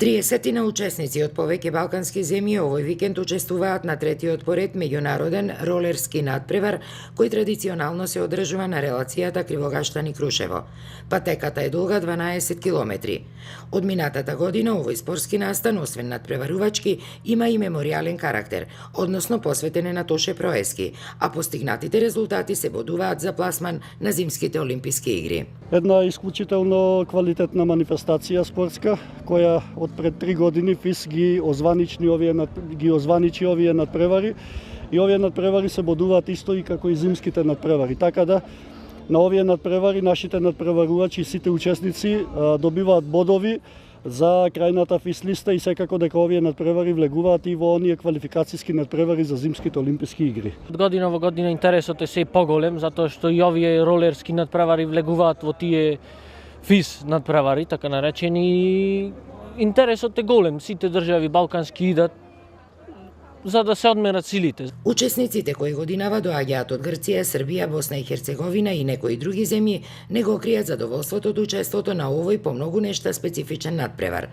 30 учесници од повеќе балкански земји овој викенд учествуваат на третиот поред меѓународен ролерски надпревар кој традиционално се одржува на релацијата Кривогаштани-Крушево. Патеката е долга 12 километри. Од минатата година овој спортски настан, освен надпреварувачки, има и меморијален карактер, односно посветен е на Тоше Проески, а постигнатите резултати се бодуваат за пласман на зимските олимписки игри. Една исклучително квалитетна манифестација спортска која од пред 3 години ФИС ги озваничи овие надпревари и овие надпревари се бодуваат исто и како и зимските надпревари. Така да на овие надпревари нашите надпреварувачи и сите учесници добиваат бодови за крајната ФИС листа и секако дека овие надпревари влегуваат и во оние квалификацијски надпревари за зимските олимписки игри. Од година во година интересот е се поголем затоа што и овие ролерски надпревари влегуваат во тие ФИС надпревари, така наречени. Интересот е голем, сите држави балкански идат за да се одмерат силите. Учесниците кои годинава доаѓаат од Грција, Србија, Босна и Херцеговина и некои други земји не го кријат задоволството од учеството на овој по многу нешта специфичен надпревар.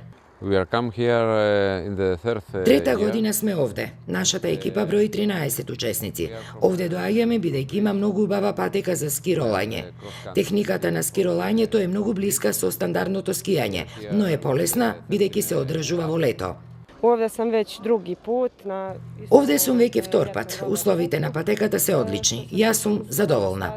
Трета година сме овде. Нашата екипа брои 13 учесници. Овде доаѓаме бидејќи има многу убава патека за скиролање. Техниката на скиролањето е многу блиска со стандардното скијање, но е полесна бидејќи се одржува во лето. Овде сум веќе други пут. Овде сум веќе втор пат. Условите на патеката се одлични. Јас сум задоволна.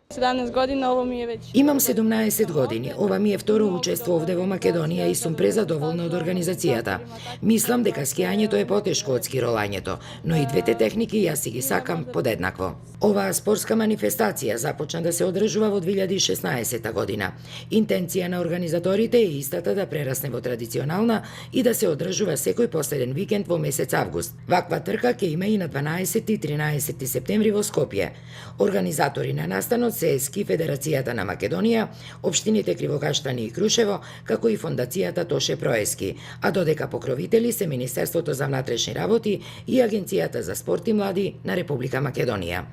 17 година, ово ми е веќе. Имам 17 години. Ова ми е второ учество овде во Македонија и сум презадоволна од организацијата. Мислам дека скијањето е потешко од скиролањето, но и двете техники јас си ги сакам подеднакво. Оваа спортска манифестација започна да се одржува во 2016 година. Интенција на организаторите е истата да прерасне во традиционална и да се одржува секој последен викенд во месец август. Ваква трка ќе има и на 12 и 13 септември во Скопје. Организатори на настанот се СКИ Федерацијата на Македонија, општините Кривогаштани и Крушево, како и фондацијата Тоше Проески, а додека покровители се Министерството за внатрешни работи и Агенцијата за спорт и млади на Република Македонија.